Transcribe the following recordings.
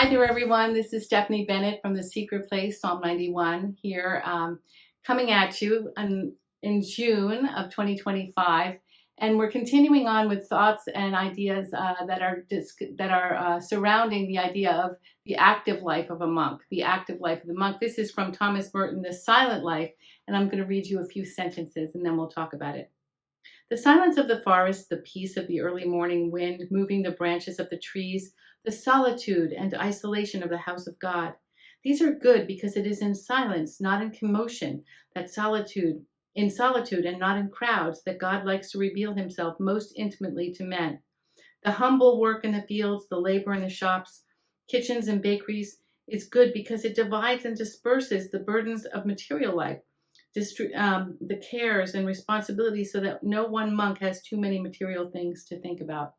Hi there, everyone. This is Stephanie Bennett from The Secret Place, Psalm 91, here coming at you in June of 2025. And we're continuing on with thoughts and ideas that are surrounding the idea of the active life of a monk, the active life of the monk. This is from Thomas Merton, The Silent Life, and I'm going to read you a few sentences and then we'll talk about it. The silence of the forest, the peace of the early morning wind moving the branches of the trees, the solitude and isolation of the house of God. These are good because it is in silence, not in commotion, in solitude and not in crowds, that God likes to reveal himself most intimately to men. The humble work in the fields, the labor in the shops, kitchens and bakeries is good because it divides and disperses the burdens of material life, the cares and responsibilities, so that no one monk has too many material things to think about.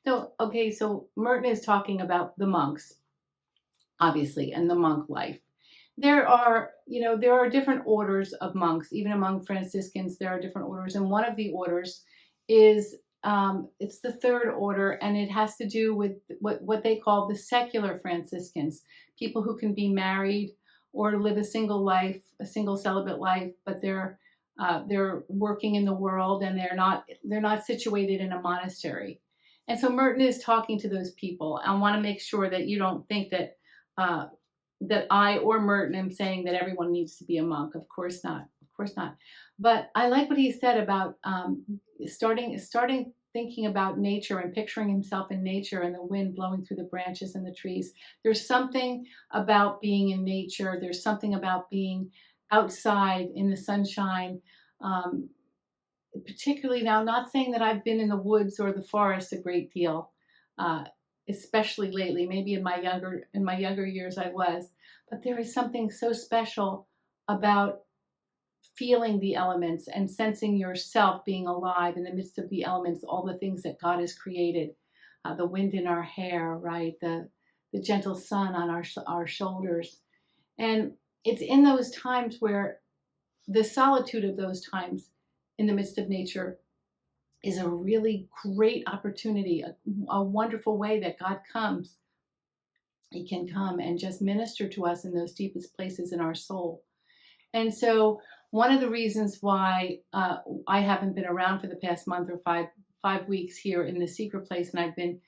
So Merton is talking about the monks, obviously, and the monk life. There are different orders of monks. Even among Franciscans, there are different orders, and one of the orders is it's the third order, and it has to do with what they call the secular Franciscans, people who can be married or live a single life, a single celibate life, but they're working in the world and they're not situated in a monastery. And so Merton is talking to those people. I want to make sure that you don't think that that I or Merton am saying that everyone needs to be a monk. Of course not. Of course not. But I like what he said about starting thinking about nature and picturing himself in nature and the wind blowing through the branches and the trees. There's something about being in nature. There's something about being outside in the sunshine. Particularly now, not saying that I've been in the woods or the forest a great deal, especially lately. Maybe in my younger years I was, but there is something so special about feeling the elements and sensing yourself being alive in the midst of the elements, all the things that God has created, the wind in our hair, right, the gentle sun on our shoulders, and it's in those times where the solitude of those times in the midst of nature is a really great opportunity, a wonderful way that God comes. He can come and just minister to us in those deepest places in our soul. And so one of the reasons why I haven't been around for the past month or five weeks here in the Secret Place, and I've been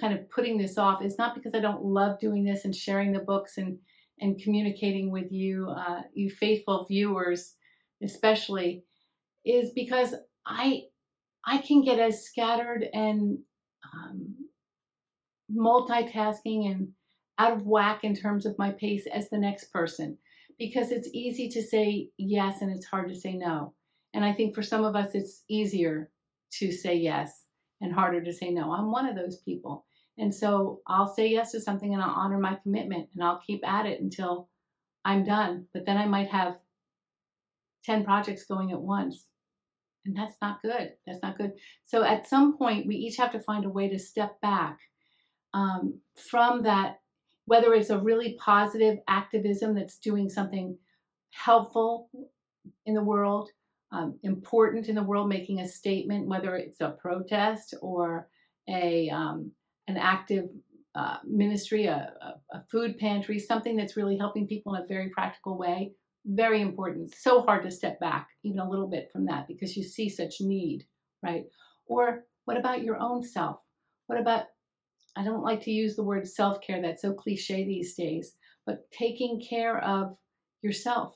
kind of putting this off, is not because I don't love doing this and sharing the books and communicating with you, you faithful viewers especially, is because I can get as scattered and multitasking and out of whack in terms of my pace as the next person, because it's easy to say yes and it's hard to say no. And I think for some of us, it's easier to say yes and harder to say no. I'm one of those people. And so I'll say yes to something and I'll honor my commitment and I'll keep at it until I'm done. But then I might have 10 projects going at once. And that's not good. That's not good. So at some point, we each have to find a way to step back from that, whether it's a really positive activism that's doing something helpful in the world, important in the world, making a statement, whether it's a protest or an active ministry, a food pantry, something that's really helping people in a very practical way. Very important. So hard to step back even a little bit from that because you see such need, right? Or what about your own self? What about, I don't like to use the word self-care, that's so cliche these days, but taking care of yourself.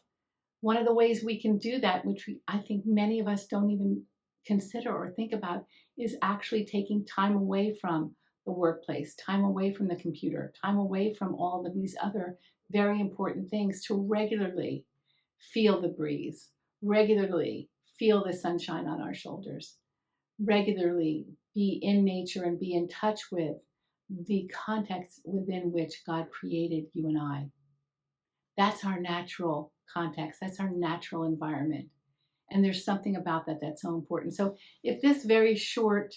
One of the ways we can do that, which I think many of us don't even consider or think about, is actually taking time away from the workplace, time away from the computer, time away from all of these other very important things, to regularly feel the breeze, regularly feel the sunshine on our shoulders, regularly be in nature and be in touch with the context within which God created you and I. That's our natural context. That's our natural environment. And there's something about that that's so important. So if this very short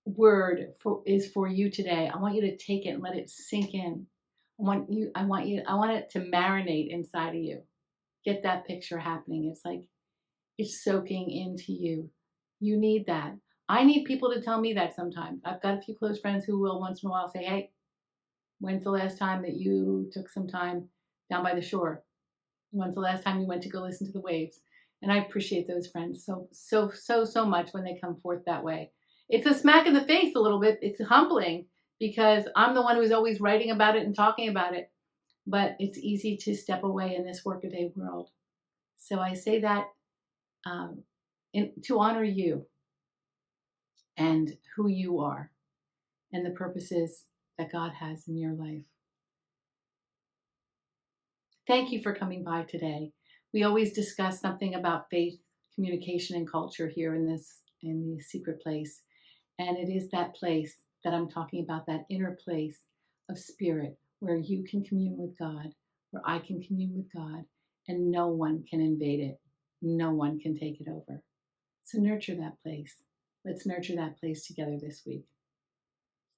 word is for you today, I want you to take it and let it sink in. I want it to marinate inside of you. Get that picture happening. It's like it's soaking into you. You need that. I need people to tell me that sometimes. I've got a few close friends who will once in a while say, hey, When's the last time that you took some time down by the shore? When's the last time you went to go listen to the waves? And I appreciate those friends so much when they come forth that way. It's a smack in the face a little bit. It's humbling because I'm the one who's always writing about it and talking about it. But it's easy to step away in this workaday world. So I say that to honor you and who you are and the purposes that God has in your life. Thank you for coming by today. We always discuss something about faith, communication, and culture here in the secret place. And it is that place that I'm talking about, that inner place of spirit where you can commune with God, where I can commune with God, and no one can invade it. No one can take it over. So nurture that place. Let's nurture that place together this week.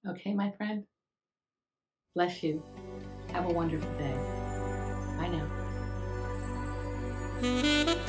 Okay, my friend? Bless you. Have a wonderful day. Bye now.